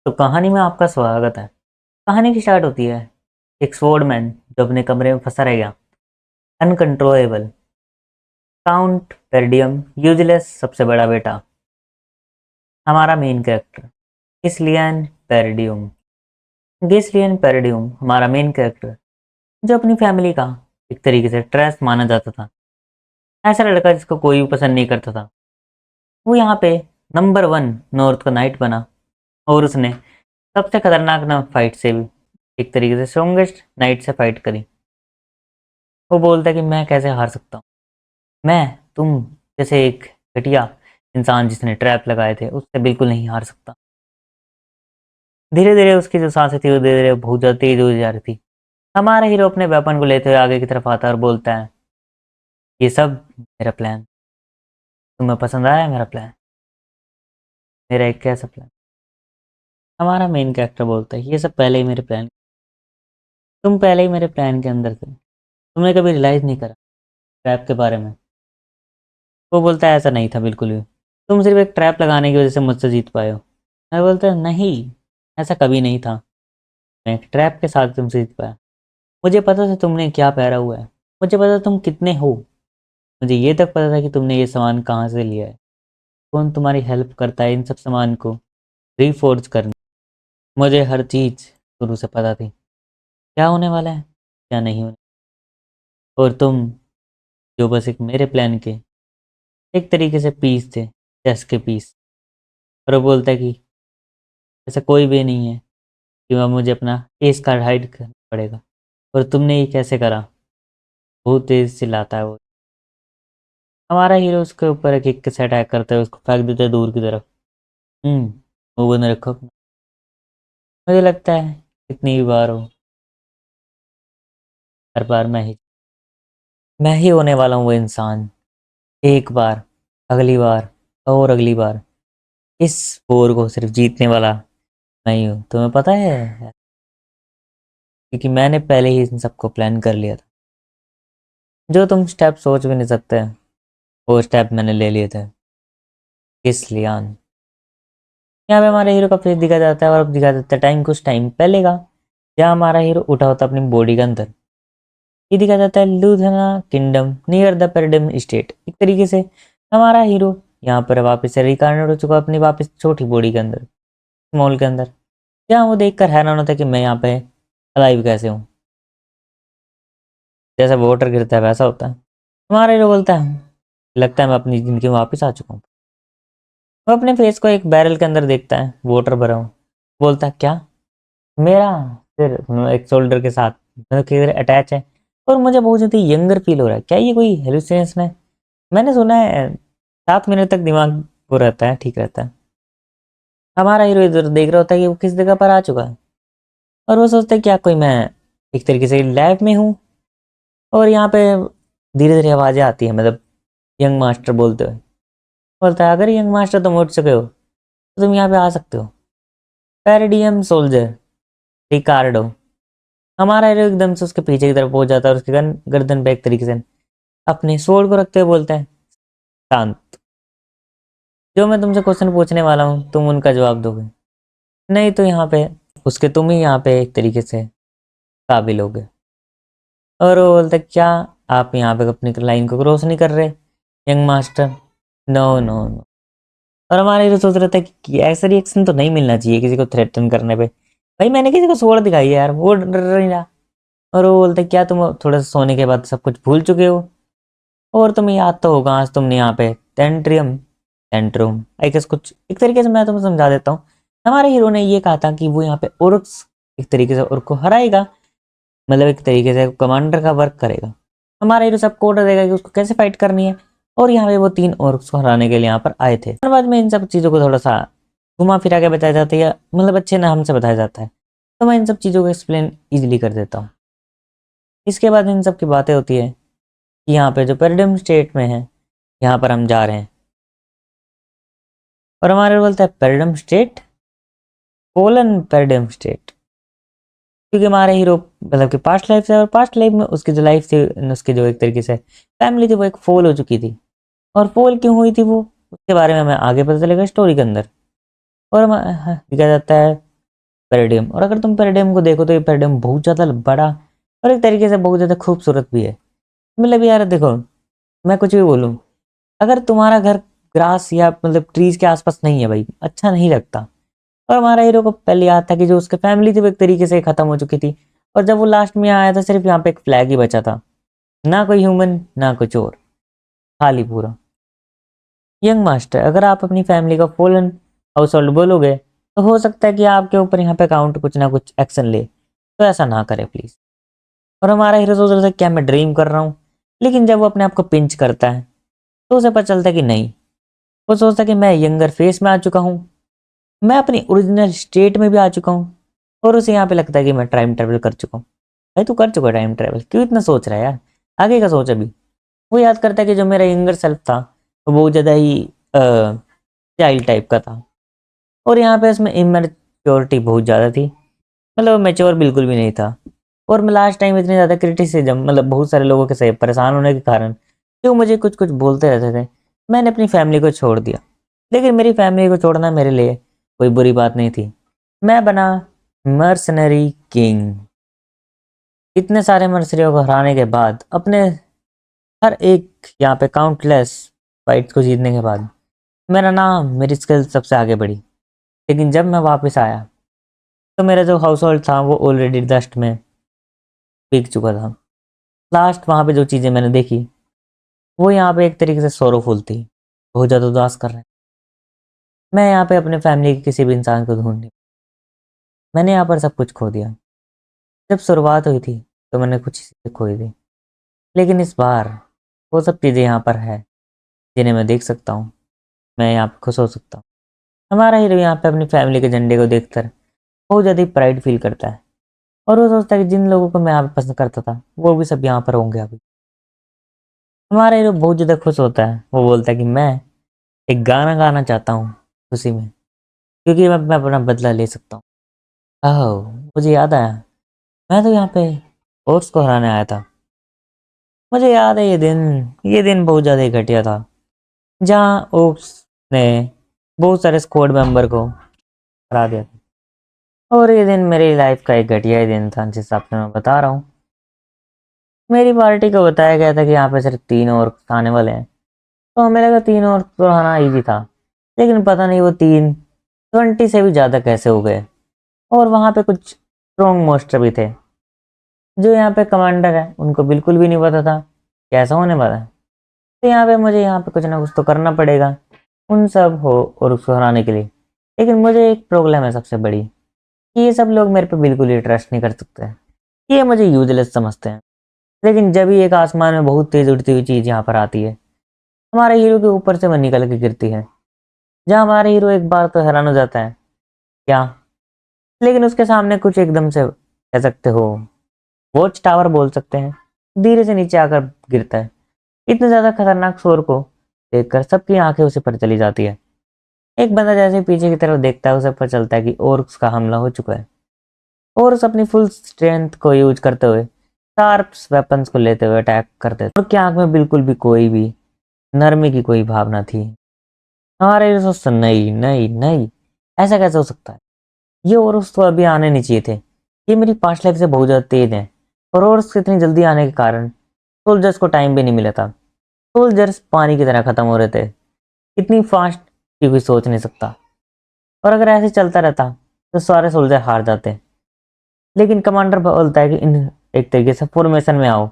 तो कहानी में आपका स्वागत है। कहानी की स्टार्ट होती है। एक स्वॉर्डमैन जो अपने कमरे में फंसा रह गया, अनकंट्रोलेबल। काउंट पेरडियम यूजलेस सबसे बड़ा बेटा। हमारा मेन कैरेक्टर गिस्लियन पेरडियम। गिस्लियन पेरडियम हमारा मेन कैरेक्टर, जो अपनी फैमिली का एक तरीके से ट्रेस माना जाता था। ऐसा लड़का जिसको कोई भी पसंद नहीं करता था। वो यहाँ पे नंबर 1 नॉर्थ का नाइट बना, और उसने सबसे खतरनाक ना फाइट से भी एक तरीके से स्ट्रॉन्गेस्ट नाइट से फाइट करी। वो बोलता है कि मैं कैसे हार सकता हूँ, मैं तुम जैसे एक घटिया इंसान जिसने ट्रैप लगाए थे उससे बिल्कुल नहीं हार सकता। धीरे धीरे उसकी जो सांसें थी वो धीरे धीरे बहुत ज़्यादा तेज हो जा रही थी। हमारा हीरो अपने वेपन को लेते हुए आगे की तरफ आता है और बोलता है, ये सब मेरा प्लान, तुम्हें पसंद आया मेरा प्लान, मेरा एक कैसा प्लान। हमारा मेन कैरेक्टर बोलता है, ये सब पहले ही मेरे प्लान, तुम पहले ही मेरे प्लान के अंदर थे, तुमने कभी रियलाइज़ नहीं करा ट्रैप के बारे में। वो बोलता है ऐसा नहीं था बिल्कुल भी, तुम सिर्फ एक ट्रैप लगाने की वजह से मुझसे जीत पाए हो। मैं बोलता है नहीं, ऐसा कभी नहीं था, मैं एक ट्रैप के साथ तुमसे जीत पाया। मुझे पता था तुमने क्या पहरा हुआ है, मुझे पता था तुम कितने हो, मुझे ये तक पता था कि तुमने ये सामान कहाँ से लिया है, कौन तुम्हारी हेल्प करता है इन सब सामान को रीफोर्ज करने। मुझे हर चीज़ शुरू से पता थी, क्या होने वाला है क्या नहीं होने, और तुम जो बस एक मेरे प्लान के एक तरीके से पीस थे, चेस के पीस। और वो बोलता है कि ऐसा कोई भी नहीं है कि वह मुझे अपना एस कार्ड हाइड करना पड़ेगा, और तुमने ये कैसे करा। बहुत तेज चिल्लाता है वो। हमारा हीरो उसके ऊपर एक किक से अटैक करता है, उसको फेंक देता है दूर की तरफ। वो बंद रखो अपना। मुझे लगता है कितनी भी बार हो, हर बार मैं ही होने वाला हूँ वो इंसान। एक बार, अगली बार, और अगली बार, इस वॉर को सिर्फ जीतने वाला मैं ही हूँ, तुम्हें पता है, क्योंकि मैंने पहले ही इन सबको प्लान कर लिया था। जो तुम स्टेप सोच भी नहीं सकते वो स्टेप मैंने ले लिए थे। इसलिए यहाँ पे हमारे हीरो का फेस दिखा जाता है, और अब दिखा जाता है टाइम कुछ टाइम पहले का, जहाँ हमारा हीरो उठा होता है अपनी बॉडी के अंदर। ये दिखा जाता है लूथना kingdom near the paradigm state. एक तरीके से हमारा हीरो यहाँ पर वापस से रिकार्नेट हो चुका है अपनी वापस छोटी बॉडी के अंदर, स्मॉल के अंदर, जहाँ वो देखकर हैरान होता है कि मैं यहाँ पे अलाइव कैसे हूँ। जैसा वाटर गिरता है वैसा होता है। हमारा हीरो बोलता है, लगता है मैं अपनी जिंदगी में वापस आ चुका हूँ। वो अपने फेस को एक बैरल के अंदर देखता है, वाटर भरा हूँ। बोलता है क्या, मेरा सिर एक शोल्डर के साथ अटैच है, और मुझे बहुत ज़्यादा यंगर फील हो रहा है। क्या ये कोई हेलुसिनेशन है? मैंने सुना है 7 मिनट तक दिमाग वो रहता है, ठीक रहता है। हमारा हीरो इधर देख रहा होता है कि वो किस जगह पर आ चुका है, और वो सोचता है क्या कोई मैं एक तरीके से लैब में हूँ। और यहाँ पे धीरे धीरे आवाज़ें आती हैं, मतलब यंग मास्टर बोलते हुए। बोलता है अगर यंग मास्टर तुम उठ चुके हो तो तुम यहाँ पे आ सकते हो। पैरेडियम सोल्जर रिकार्डो। हमारा हीरो एकदम से उसके पीछे की तरफ पहुंच जाता है और उसके गर्दन पे एक तरीके से अपने स्वॉर्ड को रखते हुए बोलता है, शांत, जो मैं तुमसे क्वेश्चन पूछने वाला हूँ तुम उनका जवाब दोगे, नहीं तो यहाँ पे उसके तुम ही यहाँ पे एक तरीके से काबिल होगे। और वो बोलता है क्या आप यहाँ पे अपनी लाइन को क्रॉस नहीं कर रहे young master, no no no. और हमारे हीरो सोच रहे थे कि ऐसा रिएक्शन तो नहीं मिलना चाहिए किसी को थ्रेटन करने पे। भाई मैंने किसी को स्वॉर्ड दिखाई है यार, वो डर नहीं रहा। और वो बोलते क्या तुम थोड़ा सा सोने के बाद सब कुछ भूल चुके हो, और तुम्हें याद तो होगा आज तुमने यहाँ पे टेंट्रियम टेंट्रूम आई गेस कुछ एक तरीके से, मैं तुम्हें समझा देता हूँ। हमारे हीरो ने ये कहा था कि वो यहाँ पे ओरक्स एक तरीके से ओरक को हराएगा, मतलब एक तरीके से कमांडर का वर्क करेगा। हमारा हीरो सबको ऑर्डर देगा कि उसको कैसे फाइट करनी है, और यहाँ पे वो 3 ओरक्स को हराने के लिए यहाँ पर आए थे। बाद में इन सब चीज़ों को थोड़ा सा घुमा फिरा के बताया जाता है, या मतलब अच्छे नाम से बताया जाता है, तो मैं इन सब चीज़ों को एक्सप्लेन ईजिली कर देता हूँ। इसके बाद इन सब की बातें होती है कि यहाँ पे जो पैराडिम स्टेट में है यहाँ पर हम जा रहे हैं। और हमारे बोलता है paradigm state, pollen paradigm state, क्योंकि हमारे हीरो मतलब कि पास्ट लाइफ से, और पास्ट लाइफ में उसकी जो लाइफ थी, उसकी जो एक तरीके से फैमिली थी वो एक फॉल हो चुकी थी। और फॉल क्यों हुई थी वो, उसके बारे में हमें आगे पता चलेगा स्टोरी के अंदर। और दिखा जाता है पेरिडियम। और अगर तुम पेरिडियम को देखो तो ये पेरिडियम बहुत ज़्यादा बड़ा और एक तरीके से बहुत ज़्यादा खूबसूरत भी है। मतलब यार देखो, मैं कुछ भी बोलूँ, अगर तुम्हारा घर ग्रास या मतलब ट्रीज के आसपास नहीं है भाई, अच्छा नहीं लगता। और हमारा हीरो को पहले याद था कि जो उसकी फैमिली थी वो एक तरीके से खत्म हो चुकी थी, और जब वो लास्ट में आया था सिर्फ यहाँ पे एक फ्लैग ही बचा था, ना कोई ह्यूमन ना कुछ और, खाली पूरा। यंग मास्टर, अगर आप अपनी फैमिली का फॉलन हाउस होल्ड बोलोगे तो हो सकता है कि आपके ऊपर यहाँ पे अकाउंट कुछ ना कुछ एक्शन ले, तो ऐसा ना करे प्लीज। और हमारा हीरो सोच रहा था क्या मैं ड्रीम कर रहा हूँ, लेकिन जब वो अपने आप को पिंच करता है तो उसे पता चलता है कि नहीं, वो सोचता है कि मैं यंगर फेस में आ चुका हूँ, मैं अपनी ओरिजिनल स्टेट में भी आ चुका हूँ, और उसे यहाँ पे लगता है कि मैं टाइम ट्रेवल कर चुका हूँ। भाई तू कर चुका है टाइम ट्रेवल, क्यों इतना सोच रहा है यार, आगे का सोच अभी। वो याद करता है कि जो मेरा यंगर सेल्फ था वो बहुत ज़्यादा ही चाइल्ड टाइप का था, और यहाँ पे उसमें इमेच्योरिटी बहुत ज़्यादा थी, मतलब मैच्योर बिल्कुल भी नहीं था। और मैं लास्ट टाइम इतनी ज़्यादा क्रिटिसिज्म, मतलब बहुत सारे लोगों के से परेशान होने के कारण जो मुझे कुछ कुछ बोलते रहते थे, मैंने अपनी फैमिली को छोड़ दिया। लेकिन मेरी फैमिली को छोड़ना मेरे लिए कोई बुरी बात नहीं थी। मैं बना मर्सनरी किंग। इतने सारे मर्सनरियों को हराने के बाद, अपने हर एक यहाँ पे काउंटलेस फाइट्स को जीतने के बाद, मेरा नाम, मेरी स्किल सबसे आगे बढ़ी। लेकिन जब मैं वापस आया तो मेरा जो हाउस होल्ड था वो ऑलरेडी डस्ट में बिक चुका था। लास्ट वहाँ पे जो चीज़ें मैंने देखी वो यहाँ पे एक तरीके से सोरोफुल थी, बहुत ज़्यादा उदास कर रहे हैं। मैं यहाँ पे अपने फैमिली के किसी भी इंसान को ढूंढ नहीं, मैंने यहाँ पर सब कुछ खो दिया। जब शुरुआत हुई थी तो मैंने कुछ चीज़ें खोई थी, लेकिन इस बार वो सब चीज़ें यहाँ पर है जिन्हें मैं देख सकता हूँ, मैं यहाँ पे खुश हो सकता हूँ। हमारा हीरो यहाँ पे अपनी फैमिली के झंडे को देखकर बहुत ज़्यादा प्राइड फील करता है, और वो सोचता है कि जिन लोगों को मैं यहाँ पे पसंद करता था वो भी सब यहाँ पर होंगे अभी। हमारा हीरो बहुत ज़्यादा खुश होता है, वो बोलता है कि मैं एक गाना गाना चाहता हूँ खुशी में, क्योंकि मैं अपना बदला ले सकता हूँ। ओह, मुझे याद आया, मैं तो यहाँ पे ओट्स को हराने आया था। मुझे याद है ये दिन बहुत ज़्यादा ही घटिया था, जहाँ ओक्स ने बहुत सारे स्क्वाड मेंबर को हरा दिया था। और ये दिन मेरी लाइफ का एक घटिया ही दिन था, जिस हिसाब से मैं बता रहा हूँ। मेरी पार्टी को बताया गया था कि यहाँ पे सिर्फ 3 और आने वाले हैं, तो हमें लगा 3 और तो आना ईजी था, लेकिन पता नहीं वो 20 से भी ज़्यादा कैसे हो गए। और वहाँ पे कुछ स्ट्रॉन्ग मोस्टर भी थे, जो यहाँ पे कमांडर है उनको बिल्कुल भी नहीं पता था कैसा होने वाला है। तो यहाँ पे मुझे यहाँ पे कुछ ना कुछ तो करना पड़ेगा उन सब हो और उसको हराने के लिए। लेकिन मुझे एक प्रॉब्लम है सबसे बड़ी, कि ये सब लोग मेरे पे बिल्कुल ही ट्रस्ट नहीं कर सकते, ये मुझे यूजलेस समझते हैं। लेकिन जब ही एक आसमान में बहुत तेज उड़ती हुई चीज़ यहाँ पर आती है, हमारे हीरो के ऊपर से वो निकल के गिरती है, जहाँ हमारा हीरो एक बार तो हैरान हो जाता है क्या, लेकिन उसके सामने कुछ एकदम से कह सकते हो वॉच टावर बोल सकते हैं, धीरे से नीचे आकर गिरता है। इतने ज्यादा खतरनाक शोर को देखकर सबकी आंखें उसे पर चली जाती है। एक बंदा जैसे पीछे की तरफ देखता है, उसे पता चलता है कि ओर्क्स का हमला हो चुका है, और उस अपनी फुल स्ट्रेंथ को यूज करते हुए शार्प वेपन्स को लेते हुए अटैक करते थे। उनकी आंख में बिल्कुल भी कोई भी नरमी की कोई भावना थी। हमारे लिए सोचता नहीं नहीं नहीं, ऐसा कैसे हो सकता है, ये ओर्क्स तो अभी आने नहीं चाहिए थे, ये मेरी पास्ट लाइफ से बहुत ज्यादा तेज है। और ओर्क्स इतनी जल्दी आने के कारण सोल्जर्स को टाइम भी नहीं मिला था, सोल्जर्स पानी की तरह खत्म हो रहे थे, इतनी फास्ट की कोई सोच नहीं सकता। और अगर ऐसे चलता रहता तो सारे सोल्जर हार जाते। लेकिन कमांडर बोलता है कि इन एक तरीके से फॉर्मेशन में आओ,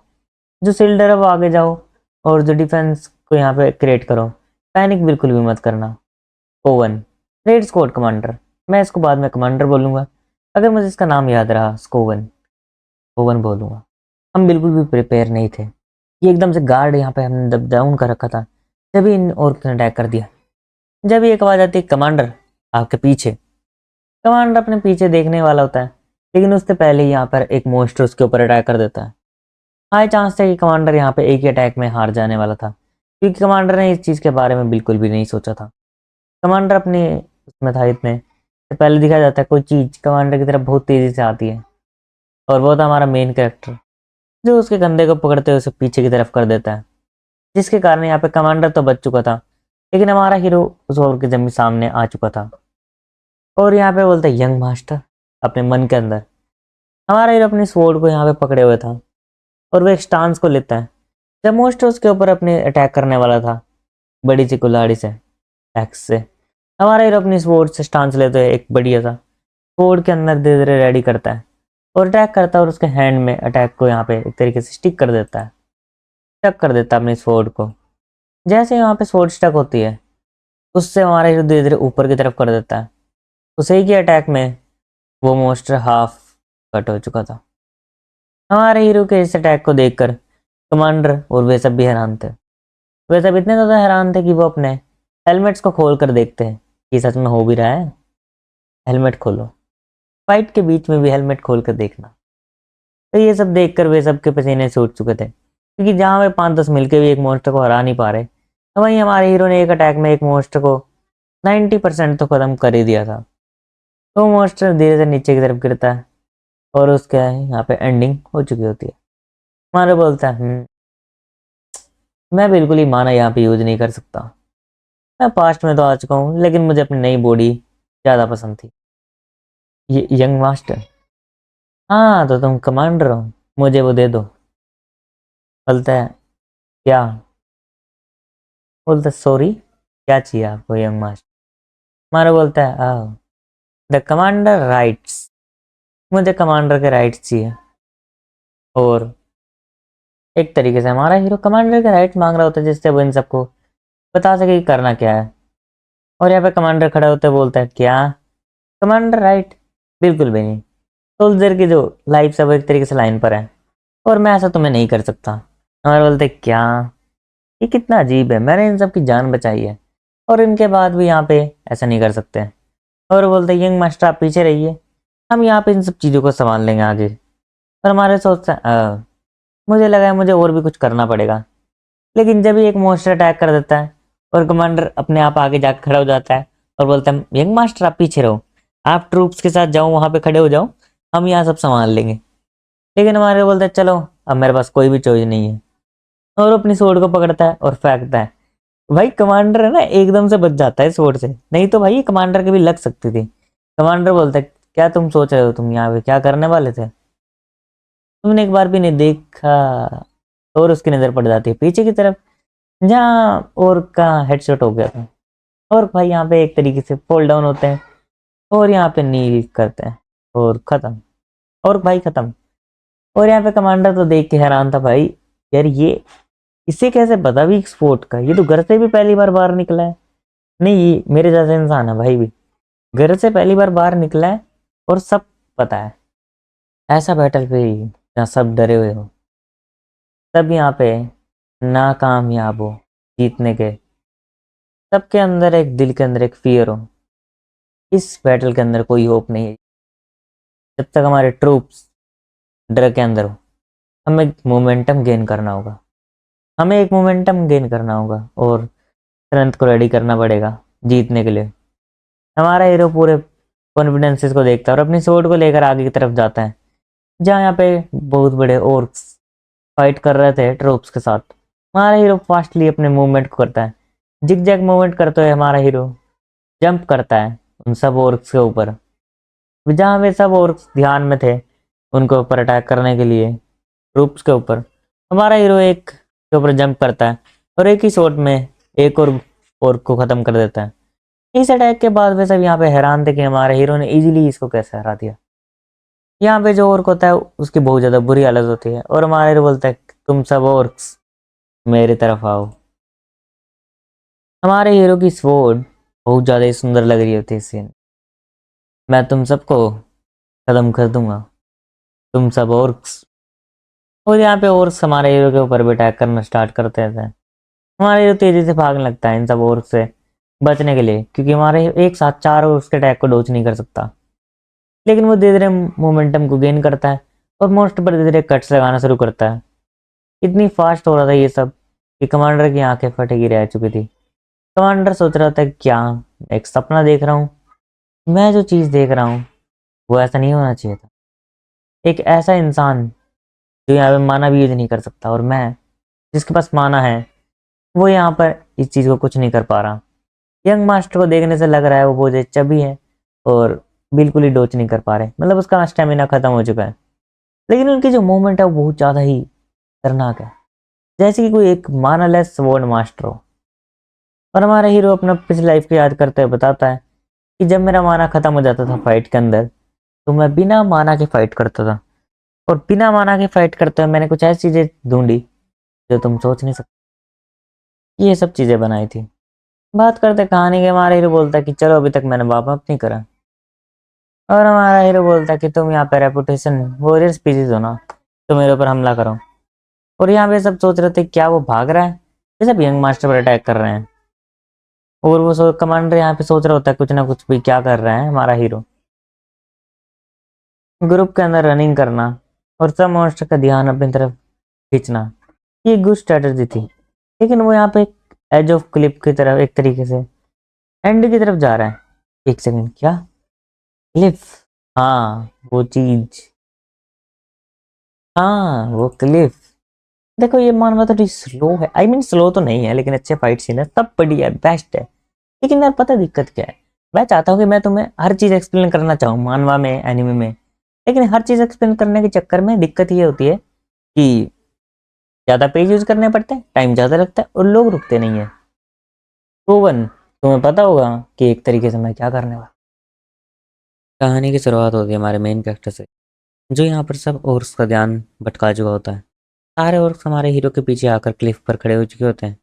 जो शिल्डर है वो आगे जाओ, और जो डिफेंस को यहाँ पे क्रिएट करो, पैनिक बिल्कुल भी मत करना। ओवन, रेड स्क्वाड कमांडर, मैं इसको बाद में कमांडर बोलूंगा, अगर मुझे इसका नाम याद रहा स्कोवन, ओवन बोलूंगा। हम बिल्कुल भी प्रिपेयर नहीं थे, ये एकदम से गार्ड यहाँ पे हमने दब डाउन कर रखा था, जब इन और अटैक कर दिया। जब ये एक आवाज आती है कमांडर आपके पीछे, कमांडर अपने पीछे देखने वाला होता है, लेकिन उससे पहले ही यहाँ पर एक मोस्टर उसके ऊपर अटैक कर देता है। हाई चांस था कि कमांडर यहाँ पे एक ही अटैक में हार जाने वाला था, क्योंकि कमांडर ने इस चीज़ के बारे में बिल्कुल भी नहीं सोचा था। कमांडर अपने उसमें था, इतने से पहले दिखाया जाता है कोई चीज़ कमांडर की तरफ बहुत तेज़ी से आती है, और वो था हमारा मेन कैरेक्टर, जो उसके कंधे को पकड़ते हुए उसे पीछे की तरफ कर देता है, जिसके कारण यहाँ पे कमांडर तो बच चुका था, लेकिन हमारा हीरो उस ओर के जमीन सामने आ चुका था। और यहाँ पे बोलता है यंग मास्टर, अपने मन के अंदर। हमारा हीरो अपनी स्वॉर्ड को यहाँ पे पकड़े हुए था और वो एक स्टांस को लेता है। जब मोस्टर उसके ऊपर अपने अटैक करने वाला था बड़ी सी कुल्हाड़ी से, एक्स से, हमारा हीरो अपनी स्वॉर्ड से स्टांस लेते हुए एक बढ़िया सा स्वॉर्ड के अंदर धीरे धीरे रेडी करता है और अटैक करता है और उसके हैंड में अटैक को यहाँ पे एक तरीके से स्टिक कर देता है, स्टक कर देता है अपनी स्वॉर्ड को। जैसे यहाँ पे स्वॉर्ड स्टक होती है उससे हमारा हीरो धीरे धीरे ऊपर की तरफ कर देता है। उसे ही के अटैक में वो मोस्टर हाफ कट हो चुका था। हमारे हीरो के इस अटैक को देखकर कमांडर और वे सब भी हैरान थे। वे सब इतने ज़्यादा हैरान थे कि वो अपने हेलमेट्स को खोल कर देखते हैं कि सच में हो भी रहा है। हेलमेट खोलो, फाइट के बीच में भी हेलमेट खोल कर देखना। तो ये सब देखकर वे सब के पसीने छूट चुके थे, क्योंकि जहाँ वे 5-10 मिलके भी एक मॉन्स्टर को हरा नहीं पा रहे, तो वहीं हमारे हीरो ने एक अटैक में एक मॉन्स्टर को 90% तो खत्म कर ही दिया था। तो मॉन्स्टर धीरे से नीचे की तरफ गिरता है और उसके यहाँ पे एंडिंग हो चुकी होती है। हमारे बोलता है मैं बिल्कुल ही माना यहाँ पे यूज नहीं कर सकता। मैं पास्ट में तो आ चुका हूँ, लेकिन मुझे अपनी नई बॉडी ज़्यादा पसंद थी। ये यंग मास्टर, हाँ तो तुम कमांडर हो, मुझे वो दे दो। बोलता है क्या? बोलता सॉरी, क्या चाहिए आपको यंग मास्टर? हमारा बोलता है द कमांडर राइट्स, मुझे कमांडर के राइट्स चाहिए। और एक तरीके से हमारा हीरो कमांडर के राइट्स मांग रहा होता है जिससे वो इन सबको बता सके कि करना क्या है। और यहाँ पे कमांडर खड़ा होता है, बोलता है क्या कमांडर राइट? बिल्कुल भी नहीं, सोल्जर की जो लाइफ है वो एक तरीके से लाइन पर है और मैं ऐसा तुम्हें नहीं कर सकता। हमारे बोलते क्या, ये कितना अजीब है, मैंने इन सब की जान बचाई है और इनके बाद भी यहाँ पे ऐसा नहीं कर सकते। और बोलते यंग मास्टर आप पीछे रहिए, हम यहाँ पे इन सब चीज़ों को संभाल लेंगे आगे। और हमारे सोचते हैं मुझे लगा है मुझे और भी कुछ करना पड़ेगा। लेकिन जब ही एक मॉन्स्टर अटैक कर देता है और कमांडर अपने आप आगे जाकर खड़ा हो जाता है और बोलता है यंग मास्टर आप पीछे रहो, आप ट्रूप्स के साथ जाओ, वहां पे खड़े हो जाओ, हम यहाँ सब संभाल लेंगे। लेकिन हमारे बोलता है चलो अब मेरे पास कोई भी चॉइस नहीं है। और अपनी स्वॉर्ड को पकड़ता है और फेंकता है। भाई कमांडर है ना, एकदम से बच जाता है स्वॉर्ड से, नहीं तो भाई कमांडर के भी लग सकती थी। कमांडर बोलता है क्या तुम सोच रहे हो, तुम यहाँ पे क्या करने वाले थे, तुमने एक बार भी नहीं देखा। और उसकी नजर पड़ जाती है पीछे की तरफ जहाँ और का हेडशॉट हो गया था। और भाई यहाँ पे एक तरीके से फॉल डाउन होते हैं और यहाँ पे नील करते हैं और खत्म। और भाई खत्म। और यहाँ पे कमांडर तो देख के हैरान था, भाई यार ये इसे कैसे पता भी स्पोर्ट का, ये तो घर से भी पहली बार बाहर निकला है। नहीं ये मेरे जैसा इंसान है भाई, भी घर से पहली बार बाहर निकला है और सब पता है। ऐसा बैटल पे जहाँ सब डरे हुए हो, सब यहाँ पे नाकामयाब हो जीतने के, सबके अंदर एक दिल के अंदर एक फियर हो, इस बैटल के अंदर कोई होप नहीं है जब तक हमारे ट्रूप्स डर के अंदर हो। हमें मोमेंटम गेन करना होगा, हमें एक मोमेंटम गेन करना होगा और स्ट्रेंथ को रेडी करना पड़ेगा जीतने के लिए। हमारा हीरो पूरे कॉन्फिडेंसेस को देखता है और अपनी स्वॉर्ड को लेकर आगे की तरफ जाता है जहाँ यहाँ पे बहुत बड़े ऑर्क्स फाइट कर रहे थे ट्रूप्स के साथ। हमारा हीरो फास्टली अपने मूवमेंट को करता है, जिग जैग मूवमेंट करते हुए हमारा हीरो जंप करता है उन सब ऑर्क्स के ऊपर। जहाँ वे सब ऑर्क्स ध्यान में थे उनके ऊपर अटैक करने के लिए ट्रूप्स के ऊपर, हमारा हीरो एक के ऊपर जंप करता है और एक ही शॉट में एक और ऑर्क को खत्म कर देता है। इस अटैक के बाद वे सब यहाँ पे हैरान थे कि हमारे हीरो ने इजीली इसको कैसे हरा दिया। यहाँ पे जो ऑर्क होता है उसकी बहुत ज़्यादा बुरी हालत होती है और हमारा हीरो बोलता है तुम सब ऑर्क्स मेरी तरफ आओ। हमारे हीरो की स्वॉर्ड बहुत ज़्यादा ही सुंदर लग रही होती है इस सीन। मैं तुम सबको खत्म कर दूंगा, तुम सब ऑर्क्स। और यहाँ पे ऑर्क्स हमारे हीरो के ऊपर भी अटैक करना स्टार्ट करते थे। हमारा हीरो तेजी से भागने लगता है इन सब ऑर्क्स से बचने के लिए, क्योंकि हमारे एक साथ 4 ऑर्क्स के अटैक को डोज नहीं कर सकता। लेकिन वो धीरे धीरे मोमेंटम को गेन करता है और मोस्ट पर धीरे धीरे कट्स लगाना शुरू करता है। इतनी फास्ट हो रहा था ये सब कि कमांडर की आंखें फटे की रह चुकी थी। कमांडर सोच रहा था क्या एक सपना देख रहा हूँ, मैं जो चीज़ देख रहा हूँ वो ऐसा नहीं होना चाहिए था। एक ऐसा इंसान जो यहाँ पे माना भी यूज नहीं कर सकता और मैं जिसके पास माना है वो यहाँ पर इस चीज़ को कुछ नहीं कर पा रहा। यंग मास्टर को देखने से लग रहा है वो बहुत अच्छा भी है और बिल्कुल ही डोच नहीं कर पा रहे, मतलब उसका स्टेमिना खत्म हो चुका है। लेकिन उनकी जो मूवमेंट है वो बहुत ज़्यादा ही खतरनाक है, जैसे कि कोई एक मानालेस स्वॉर्ड मास्टर हो। और हमारा हीरो अपना पिछली लाइफ को याद करते हुए बताता है कि जब मेरा माना खत्म हो जाता था फाइट के अंदर, तो मैं बिना माना के फाइट करता था, और बिना माना के फाइट करते हुए मैंने कुछ ऐसी चीजें ढूंढी जो तुम सोच नहीं सकते। ये सब चीजें बनाई थी। बात करते कहानी के, हमारा हीरो बोलता है कि चलो अभी तक मैंने वार्म अप नहीं करा। और हमारा हीरो बोलता है कि तुम यहाँ पे रेपुटेशन वॉरियर स्पीसीज हो ना, तो मेरे ऊपर हमला करो। और यहाँ पे सब सोच रहे थे क्या वो भाग रहा है, ये सब यंग मास्टर पर अटैक कर रहे हैं। और वो कमांडर यहाँ पे सोच रहा होता है कुछ ना कुछ भी, क्या कर रहा है हमारा हीरो। ग्रुप के अंदर रनिंग करना और सब मॉन्स्टर का ध्यान अपनी तरफ खींचना, ये गुड स्ट्रेटजी थी। लेकिन वो यहाँ पे एज ऑफ क्लिप की तरफ, एक तरीके से एंड की तरफ जा रहा है। एक सेकंड, क्या क्लिफ? हाँ वो चीज, हाँ वो क्लिफ। देखो ये मानवा थोड़ी स्लो है, आई मीन स्लो तो नहीं है, लेकिन अच्छे फाइट सीन है, सब बढ़िया है, बेस्ट है। लेकिन यार पता है दिक्कत क्या है, मैं चाहता हूँ कि मैं तुम्हें हर चीज एक्सप्लेन करना चाहूँ मानवा में, एनिमे में। लेकिन हर चीज एक्सप्लेन करने के चक्कर में दिक्कत ये होती है कि ज्यादा पेज यूज करने पड़ते हैं, टाइम ज्यादा लगता है, और लोग रुकते नहीं है। तो वन, तुम्हें पता होगा कि एक तरीके से मैं क्या करने वाला। कहानी की शुरुआत होती है हमारे मेन कैरेक्टर से, जो यहाँ पर सब ओर्स का ध्यान भटका चुका होता है। सारे ओर्स हमारे हीरो के पीछे आकर क्लिफ पर खड़े हो चुके होते हैं,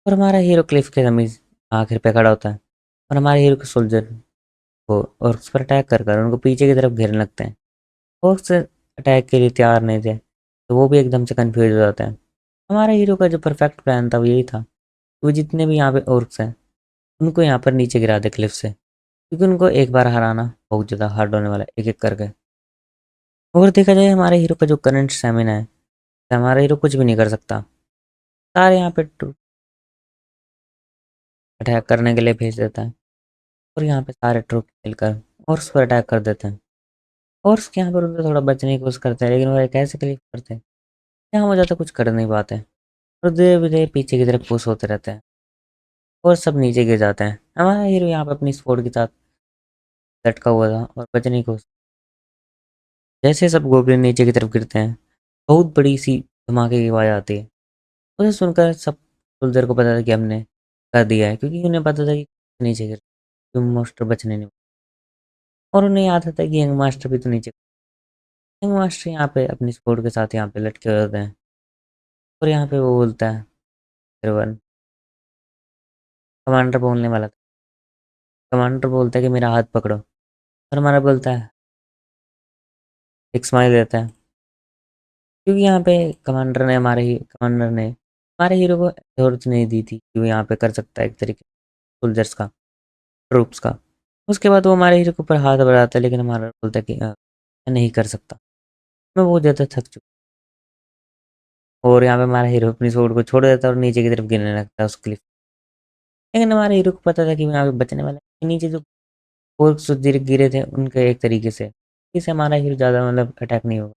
और हमारा हीरो क्लिफ के समीप आखिर पे खड़ा होता है। और हमारे हीरो के सोल्जर वो ओर्क्स पर अटैक कर कर उनको पीछे की तरफ घेरने लगते हैं। ओर्क्स अटैक के लिए तैयार नहीं थे, तो वो भी एकदम से कंफ्यूज हो जाते हैं। हमारे हीरो का जो परफेक्ट प्लान था वो यही था कि वो जितने भी यहाँ पे ओर्क्स हैं उनको यहाँ पर नीचे गिरा दे क्लिफ से, क्योंकि उनको एक बार हराना बहुत ज़्यादा हार्ड होने वाला है, एक एक करके। और देखा जाए हमारे हीरो का जो करंट स्टेमिना है, तो हमारा हीरो कुछ भी नहीं कर सकता। सारे यहाँ पे अटैक करने के लिए भेज देता है, और यहाँ पे सारे ट्रुप मिलकर ओर्क्स पर अटैक कर देते हैं। ओर्क्स यहाँ पर उनसे थोड़ा बचने की कोशिश करते हैं, लेकिन वो एक ऐसे क्लिक करते हैं यहाँ हो जाता कुछ कर नहीं पाते, और धीरे धीरे पीछे की तरफ पुश होते रहते हैं, और सब नीचे गिर जाते हैं। हमारा हीरो यहाँ पे अपनी स्वॉर्ड के साथ लटका हुआ था और बचने की कोशिश। जैसे सब गोब्लिन नीचे की तरफ गिरते हैं, बहुत बड़ी सी धमाके की आवाज़ आती है। उसे सुनकर सब सोल्जर को पता था कि हमने कर दिया है, क्योंकि उन्हें पता था कि नीचे गिर मास्टर बचने नहीं। और उन्हें याद था कि यंग मास्टर भी तो नीचे, यंग मास्टर यहाँ पे अपनी स्वॉर्ड के साथ यहाँ पे लटके हुए होते हैं। और यहाँ पे वो बोलता है, वन कमांडर बोलने वाला था। कमांडर बोलता है कि मेरा हाथ पकड़ो, और हमारा बोलता है, एक स्माइल देता है, क्योंकि यहाँ पे कमांडर ने हमारे हीरो को जरूरत नहीं दी थी कि वो यहाँ पे कर सकता है एक तरीके सोल्जर्स का, ट्रूप्स का। उसके बाद वो हमारे हीरो के ऊपर हाथ बढ़ाता है, लेकिन हमारा बोलता है कि मैं नहीं कर सकता, मैं बहुत ज़्यादा थक चुका। और यहाँ पे हमारा हीरो अपनी स्वॉर्ड को छोड़ देता है और नीचे की तरफ गिरने लगता है उस क्लिफ। लेकिन हमारे हीरो को पता था कि मैं यहाँ पे बचने वाला है, नीचे जो और गिरे थे उनके एक तरीके से, इससे हमारा हीरो ज़्यादा मतलब अटैक नहीं होगा।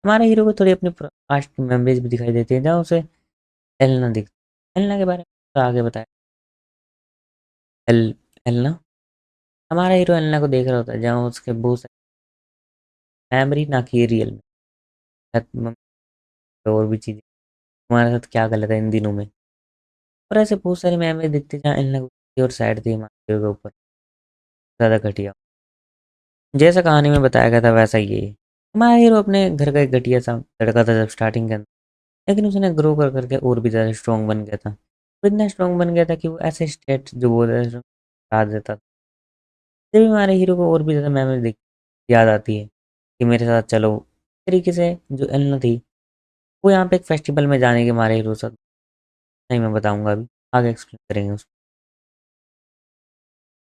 हमारे हीरो को थोड़ी अपनी पास्ट की मेमोरीज भी दिखाई देती है, जहाँ उसे एलना दिख, एलना के बारे में तो आगे बताया। एल एलना, हमारा हीरो एलना को देख रहा होता है, जहाँ उसके बहुत सारी मेमोरी ना कि रियल में, और भी चीज़ें हमारे साथ क्या गलत है इन दिनों में। और ऐसे बहुत सारी मेमोरी दिखती है जहाँ एलना को और साइड थी हमारे हीरो के ऊपर, ज़्यादा घटिया। जैसा कहानी में बताया गया था वैसा ही है। हमारा हीरो अपने घर का एक घटिया सा लड़का था जब स्टार्टिंग के अंदर, लेकिन उसने ग्रो कर करके और भी ज़्यादा स्ट्रॉन्ग बन गया था। वो इतना स्ट्रॉन्ग बन गया था कि वो ऐसे स्टेट जो बोल रहे थे हरा देता था। जब भी हमारे हीरो को और भी ज़्यादा मेमोरी दिख याद आती है कि मेरे साथ चलो, इस तरीके से जो एलना थी वो यहाँ पे एक फेस्टिवल में जाने के हमारे हीरो साथ, नहीं मैं बताऊंगा अभी, आगे एक्सप्लेन करेंगे उसको।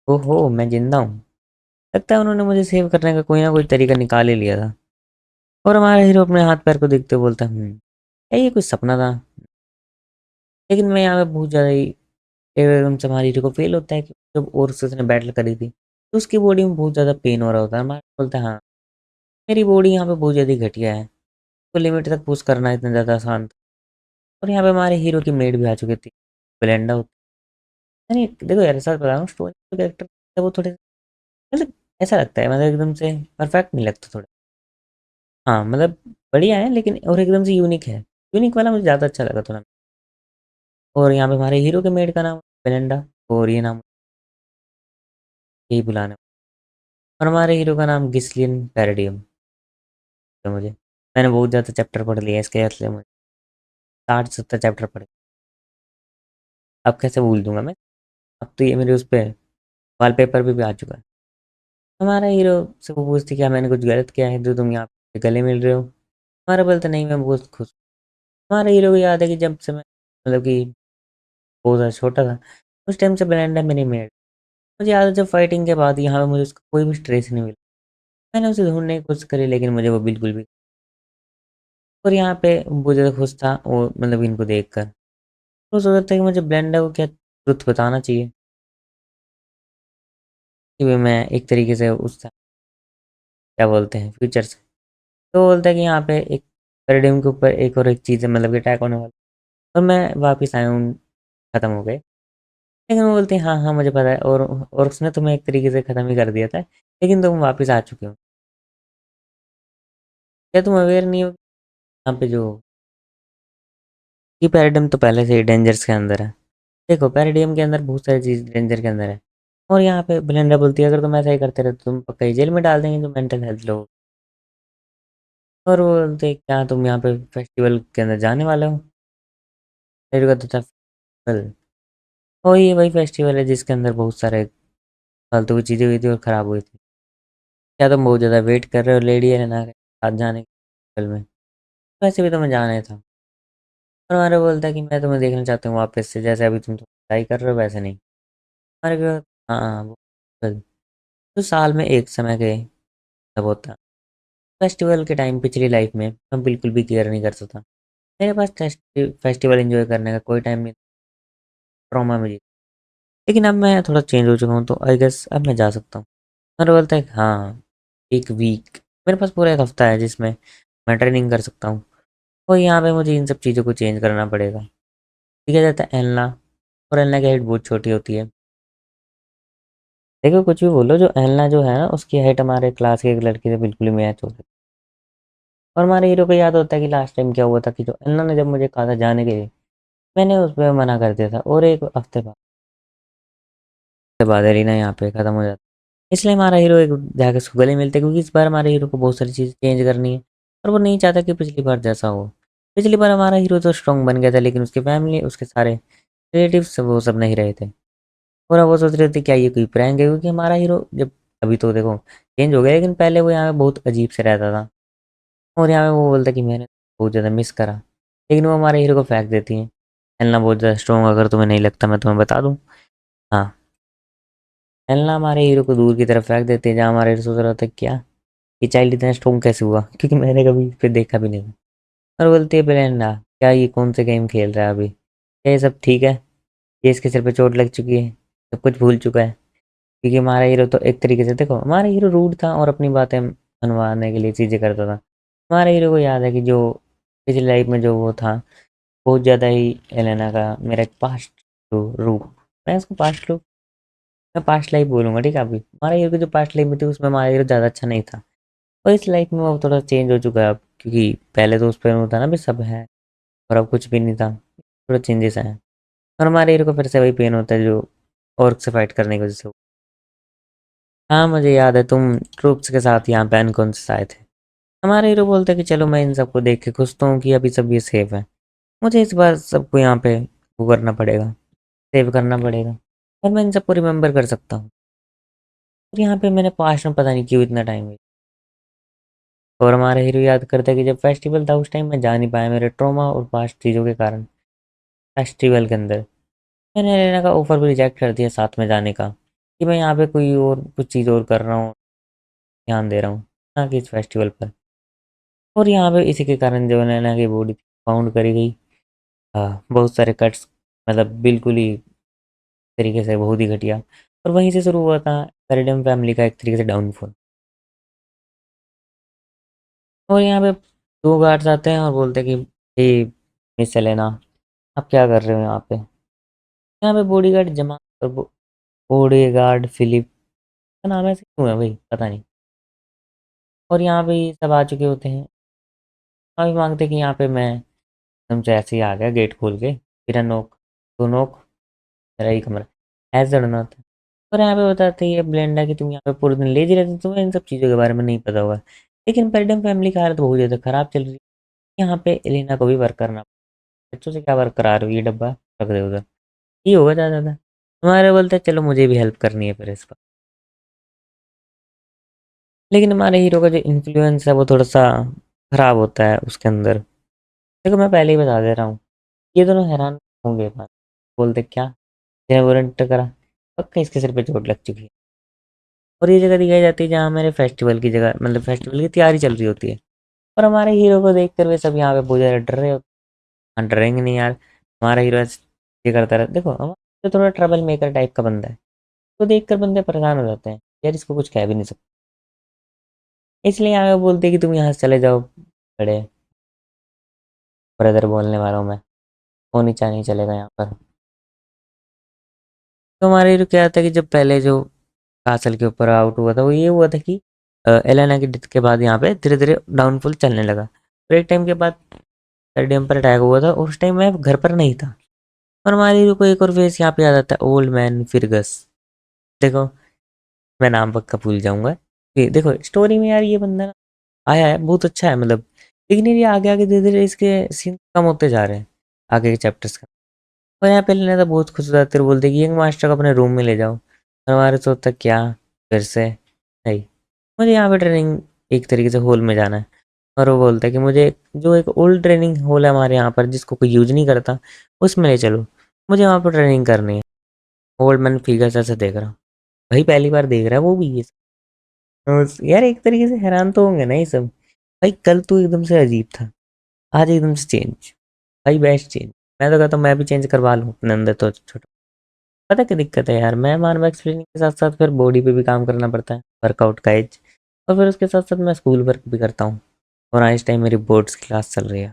ओहो मैं जिंदा हूँ, लगता है उन्होंने मुझे सेव करने का कोई ना कोई तरीका निकाल ही लिया था। और हमारा हीरो अपने हाथ पैर को देखते हुए बोलता है, क्या ये कुछ सपना था? लेकिन मैं यहाँ पे बहुत ज़्यादा ही एकदम से हमारी हीरो को फील होता है कि जब और से उसने बैटल करी थी तो उसकी बॉडी में बहुत ज़्यादा पेन हो रहा होता है। हमारा बोलता है हाँ, मेरी बॉडी यहाँ पे बहुत ज़्यादा घटिया है, तो लिमिट तक पुश करना इतना ज़्यादा आसान था। और यहाँ पे हमारे हीरो की मेड भी आ चुकी थी, ब्लेंडा होती। यानी देखो यार, सच बता रहा हूँ, स्टोरी कैरेक्टर वो थोड़े मतलब ऐसा लगता है, मतलब एकदम से परफेक्ट नहीं लगता थोड़ा। हाँ मतलब बढ़िया है लेकिन, और एकदम से यूनिक है। यूनिक वाला मुझे ज़्यादा अच्छा लगा थोड़ा। और यहाँ पे हमारे हीरो के मेड का नाम बेलेंडा, और ये नाम यही बुलाने। और हमारे हीरो का नाम गिस्लियन पैरेडियम। तो मुझे, मैंने बहुत ज़्यादा चैप्टर पढ़ लिया इसके, इसलिए मुझे 60-70 चैप्टर पढ़े। अब कैसे भूल दूंगा मैं। अब तो ये मेरे उस पर वॉलपेपर पे भी आ चुका है। हमारा हीरो से वो पूछती क्या मैंने कुछ गलत किया है जो तुम यहाँ पे गले मिल रहे हो। हमारा बोलता नहीं, मैं बहुत खुश हूँ। हमारे हीरो को याद है कि जब से मैं, मतलब कि बहुत ज़्यादा छोटा था, उस टाइम से ब्लेंडर मेरी मेड। मुझे याद है जब फाइटिंग के बाद यहाँ पे मुझे उसका कोई भी स्ट्रेस नहीं मिला। मैंने उसे ढूंढने की कोशिश करी लेकिन मुझे वो बिल्कुल भी। और यहाँ पे बहुत ज़्यादा खुश था और मतलब इनको देख कर तो सोच रहा था कि मुझे ब्लेंडर को क्या ट्रुथ बताना चाहिए कि भाई मैं एक तरीके से उससे, क्या बोलते हैं, फ्यूचर से। तो बोलता है कि यहाँ पे एक पैराडाइम के ऊपर एक और एक चीज़ है, मतलब कि अटैक होने वाला। और मैं वापस आया हूँ, ख़त्म हो गए। लेकिन वो बोलते हैं हाँ हाँ मुझे पता है, और उसने तुम्हें एक तरीके से ख़त्म ही कर दिया था, लेकिन तुम वापस आ चुके हो। क्या तुम अवेयर नहीं हो यहाँ पे जो कि पैराडाइम तो पहले से ही डेंजर्स के अंदर है। देखो पैराडाइम के अंदर बहुत सारी चीज़ डेंजर के अंदर है। और यहाँ पे ब्लेंडर बोलती है अगर तुम ऐसा ही करते रहे तो तुम पक्का ही जेल में डाल देंगे, जो मेंटल हेल्थ लोग। और वो बोलते हैं क्या तुम यहाँ पे फेस्टिवल के अंदर जाने वाले हो। मेरे को तो था फेस्टिवल, और ये वही फेस्टिवल है जिसके अंदर बहुत सारे फालतू की चीज़ें हुई थी और ख़राब हुई थी। क्या तुम बहुत ज़्यादा वेट कर रहे हो लेडी एलेना के साथ जाने के फेस्टिवल में। वैसे भी तुम्हें जाना ही था। और हमारा बोलता है कि मैं तुम्हें देखना चाहता हूँ वापस से, जैसे अभी तुम ट्राई कर रहे हो वैसे नहीं। हमारे को हाँ वो तो साल में एक समय के तब होता है फेस्टिवल के टाइम। पिछली लाइफ में मैं बिल्कुल भी केयर नहीं कर सकता। मेरे पास फेस्टिवल एंजॉय करने का कोई टाइम नहीं, ट्रॉमा में जी। लेकिन अब मैं थोड़ा चेंज हो चुका हूँ तो आई गेस अब मैं जा सकता हूँ। और बोलता है हाँ, एक वीक, मेरे पास पूरा एक हफ्ता है जिसमें मैं ट्रेनिंग कर सकता हूँ। और यहाँ पे मुझे इन सब चीज़ों को चेंज करना पड़ेगा। ठीक है जाता है एलना, और एलना की हाइट बहुत छोटी होती है। देखो कुछ भी बोलो, जो एलना जो है ना उसकी हाइट हमारे क्लास के एक लड़के से बिल्कुल ही मैच हो सकती है। और हमारे हीरो को याद होता है कि लास्ट टाइम क्या हुआ था कि जो एलना ने जब मुझे कहा था जाने के लिए, मैंने उस पर मना कर दिया था। और एक हफ्ते बाद एलिना यहाँ पे ख़त्म हो जाता है। इसलिए हमारा हीरो एक जाके उसको गले मिलते हैं, क्योंकि इस बार हमारे हीरो को बहुत सारी चीज़ चेंज करनी है। और वो नहीं चाहता कि पिछली बार जैसा हो। पिछली बार हमारा हीरो तो स्ट्रॉन्ग बन गया था लेकिन उसकी फैमिली, उसके सारे रिलेटिव्स वो सब नहीं रहे थे। और अब वो सोच रहे थे क्या ये कोई प्रैंक है, क्योंकि हमारा हीरो जब, अभी तो देखो चेंज हो गया, लेकिन पहले वो यहाँ पे बहुत अजीब से रहता था। और यहाँ पे वो बोलता कि मैंने बहुत ज़्यादा मिस करा। लेकिन वो हमारे हीरो को फेंक देती है। एलना बहुत ज़्यादा स्ट्रॉन्ग, अगर तुम्हें नहीं लगता मैं तुम्हें बता दूँ। हाँ, एलना हमारे हीरो को दूर की तरफ फेंक देती है, जहाँ हमारा हीरो सोच रहा था क्या ये चाइल्ड इतना स्ट्रॉन्ग कैसे हुआ, क्योंकि मैंने कभी फिर देखा भी नहीं था। और बोलती है बेलेंडा क्या ये कौन से गेम खेल रहा है अभी, क्या ये सब ठीक है, ये इसके सिर पे चोट लग चुकी है, सब कुछ भूल चुका है। क्योंकि हमारा हीरो तो एक तरीके से, देखो हमारा हीरो रूड था और अपनी बातें मनवाने के लिए चीज़ें करता था। हमारे हीरो को याद है कि जो पिछली लाइफ में जो वो था, बहुत ज़्यादा ही एलेना का मेरा एक पास्ट रूप, मैं इसको पास्ट लूप, मैं पास्ट लाइफ बोलूँगा ठीक है। अभी हमारा हीरो की जो पास्ट लाइफ में थी उसमें हमारा हीरो ज़्यादा अच्छा नहीं था। और इस लाइफ में वो थोड़ा चेंज हो चुका है अब, क्योंकि पहले तो उस पर वो था ना भी सब है और अब कुछ भी नहीं था। थोड़ा चेंजेस आए हैं। और हमारे हीरो को फिर से वही पेन होता है जो ऑर्क से फाइट करने की वजह से। हाँ मुझे याद है तुम ट्रूप्स के साथ यहाँ पे अनकॉन्शियस आए थे। हमारा हीरो बोलता है कि चलो मैं इन सबको देख के खुश तो हूँ कि अभी सब ये सेफ है। मुझे इस बार सबको यहाँ पे वो करना पड़ेगा, सेव करना पड़ेगा, और मैं इन सबको रिमेंबर कर सकता हूँ। और यहाँ पे मैंने पास्ट में पता नहीं क्यों इतना टाइम वेस्ट। और हमारा हीरो याद करता है कि जब फेस्टिवल था उस टाइम मैं जा नहीं पाया मेरे ट्रॉमा और पास्ट चीज़ों के कारण। फेस्टिवल के अंदर मैंने लेना का ऑफर भी रिजेक्ट कर दिया साथ में जाने का, कि मैं यहाँ पे कोई और कुछ चीज़ और कर रहा हूँ, ध्यान दे रहा हूँ ना कि इस फेस्टिवल पर। और यहाँ पे इसी के कारण जो नैना की बॉडी फाउंड करी गई। बहुत सारे कट्स, मतलब बिल्कुल ही तरीके से बहुत ही घटिया। और वहीं से शुरू हुआ था पेरिडम फैमिली का एक तरीके से डाउनफॉल। और यहाँ पे दो गार्ड्स आते हैं और बोलते हैं कि हे मिस सेलेना, आप क्या कर रहे हो यहाँ पे। यहाँ पे बॉडी गार्ड जमा और बॉडी गार्ड फिलिप उसका नाम ऐसे क्यों है भाई, पता नहीं। और यहाँ पे ये सब आ चुके होते हैं, अभी माँगते कि यहाँ पे मैं एकदम से ऐसे ही आ गया गेट खोल के, बिना नॉक, तो नॉक, मेरा ही कमरा, ऐसा डरना होता है। और यहाँ पे बताते हैं ये ब्लेंडा कि तुम यहाँ पे पूरे दिन लेजी रहते हो, तुम्हें इन सब चीज़ों के बारे में नहीं पता होगा। लेकिन पेरडम फैमिली की हालत बहुत ज़्यादा ख़राब चल रही है। यहाँ पे एलिना को भी वर्क करना, बच्चों से क्या वर्क करा रहे हो, ये डब्बा रख दे उधर, ये होगा ज़्यादा ज़्यादा। हमारे बोलते हैं चलो मुझे भी हेल्प करनी है फिर इस पर। लेकिन हमारे हीरो का जो इन्फ्लुएंस है वो थोड़ा-सा ख़राब होता है उसके अंदर। देखो मैं पहले ही बता दे रहा हूँ, ये दोनों हैरान होंगे बात, बोलते क्या? जिन्हें वारंट करा, पक्का इसके सिर पे चोट लग चुकी है। और ये जगह दिखाई जाती है जहाँ हमारे फेस्टिवल की जगह, मतलब फेस्टिवल की तैयारी चल रही होती है। और हमारे हीरो को देखकर वे सब यहाँ पे बहुत ज़्यादा डर रहे होते हैं। हाँ, डरेंगे नहीं यार, हमारा हीरो ऐसे ये करता रहता, देखो हमारा तो थोड़ा ट्रबल मेकर टाइप का बंदा है, तो देखकर बंदे परेशान हो जाते हैं, यार इसको कुछ कह भी नहीं सकते। इसलिए यहाँ पे बोलते हैं कि तुम यहाँ से चले जाओ, बड़े ब्रदर बोलने वाला हूँ मैं, वो नीचा नहीं चलेगा यहाँ पर। तो हमारे हीरो क्या था कि जब पहले जो कासल के ऊपर आउट हुआ था वो ये हुआ था कि एलेना की डेथ के बाद यहाँ पे धीरे धीरे डाउनफॉल चलने लगा। फिर एक टाइम के बाद स्टेडियम पर अटैक हुआ था, उस टाइम मैं घर पर नहीं था। और हमारे हीरो को एक और फेस यहाँ पे याद आता है, ओल्ड मैन फिरगस। देखो मैं नाम पक्का भूल जाऊंगा, ये देखो स्टोरी में यार ये बंदा ना आया है, बहुत अच्छा है मतलब। लेकिन ये आगे आगे धीरे धीरे इसके सीन कम होते जा रहे हैं आगे के चैप्टर्स का। और यहाँ पे लेना तो बहुत खुश हो जाते हैं, बोलते कि यंग मास्टर को अपने रूम में ले जाओ। और हमारे तो तक क्या फिर से नहीं, मुझे यहाँ पे ट्रेनिंग एक तरीके से हॉल में जाना है। और वो बोलता है कि मुझे जो एक ओल्ड ट्रेनिंग हॉल है हमारे यहाँ पर जिसको कोई यूज नहीं करता, उसमें ले चलो, मुझे वहाँ पर ट्रेनिंग करनी है। ओल्ड मैन फिगर से देख रहा हूँ, भाई पहली बार देख रहा है वो भी ये सब। यार एक तरीके से हैरान तो होंगे ना ये सब। भाई कल तो एकदम से अजीब था, आज एकदम से चेंज, भाई बेस्ट चेंज। मैं तो कहता हूँ मैं भी चेंज करवा लूँ अपने अंदर तो छोटा। पता क्या दिक्कत है यार, मैं मानव एक्सप्लेनिंग के साथ साथ फिर बॉडी पे भी काम करना पड़ता है, वर्कआउट का एज। और फिर उसके साथ साथ मैं स्कूल वर्क भी करता हूँ। और आज टाइम मेरी बोर्ड्स की क्लास चल रही है,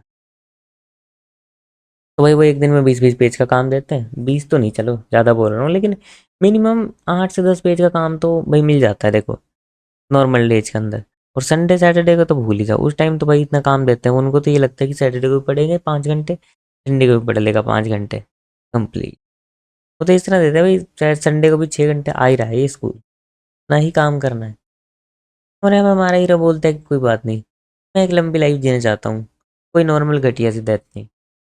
तो भाई वो एक दिन में 20-20 पेज का काम देते हैं, 20 तो नहीं चलो ज़्यादा बोल रहा हूँ, लेकिन मिनिमम 8 से 10 पेज का काम तो भाई मिल जाता है देखो, नॉर्मल डेज के अंदर। और संडे सैटरडे का तो भूल ही जाओ, उस टाइम तो भाई इतना काम देते हैं उनको, तो ये लगता है कि सैटरडे को भी पढ़ेंगे 5 घंटे, संडे को भी पढ़ लेगा 5 घंटे कंप्लीट। वो तो इस तरह देते हैं भाई, शायद संडे को भी 6 घंटे आ ही रहा है ये स्कूल, ना ही काम करना है। और हमें हमारा हीरो बोलता है कि कोई बात नहीं, मैं एक लंबी लाइफ जीना चाहता हूँ, कोई नॉर्मल घटिया सी डेथ नहीं।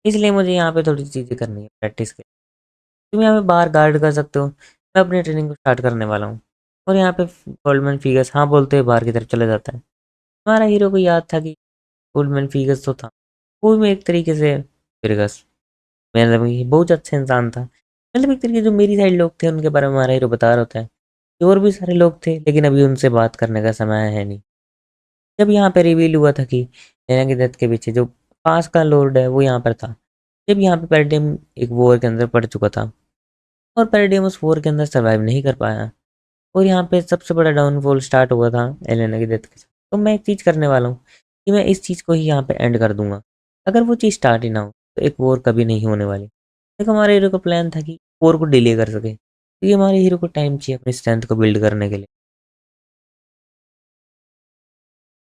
इसलिए मुझे यहाँ पे थोड़ी चीज़ें करनी है प्रैक्टिस के। तुम यहाँ पे बाहर गार्ड कर सकते हो, मैं अपनी ट्रेनिंग को स्टार्ट करने वाला हूँ। और यहाँ पे गोल्डमैन फिगर्स हाँ बोलते हुए बाहर की तरफ चला जाता है। हमारा हीरो को याद था कि गोल्डमैन फिगर्स तो था, वो भी एक तरीके से फिरगस, मतलब ये बहुत अच्छा इंसान था। मतलब एक तरीके जो मेरी साइड लोग थे उनके बारे में हमारा हीरो बता रहा होता है कि और भी सारे लोग थे लेकिन अभी उनसे बात करने का समय है नहीं। जब यहाँ पे रिवील हुआ था कि नैना की डेथ के पीछे जो पास का लॉर्ड है वो यहाँ पर था, जब यहाँ पे पैराडाइम एक वॉर के अंदर पड़ चुका था और पैराडाइम उस वॉर के अंदर सर्वाइव नहीं कर पाया। और यहाँ पे सबसे बड़ा डाउनफॉल स्टार्ट हुआ था एलेना की डेथ के साथ। तो मैं एक चीज़ करने वाला हूँ कि मैं इस चीज़ को ही यहाँ पे एंड कर दूंगा। अगर वो चीज़ स्टार्ट ही ना हो तो एक वॉर कभी नहीं होने वाली। देखो हमारे हीरो का प्लान था कि वॉर को डिले कर सके, क्योंकि हमारे हीरो को टाइम चाहिए अपनी स्ट्रेंथ को बिल्ड करने के लिए।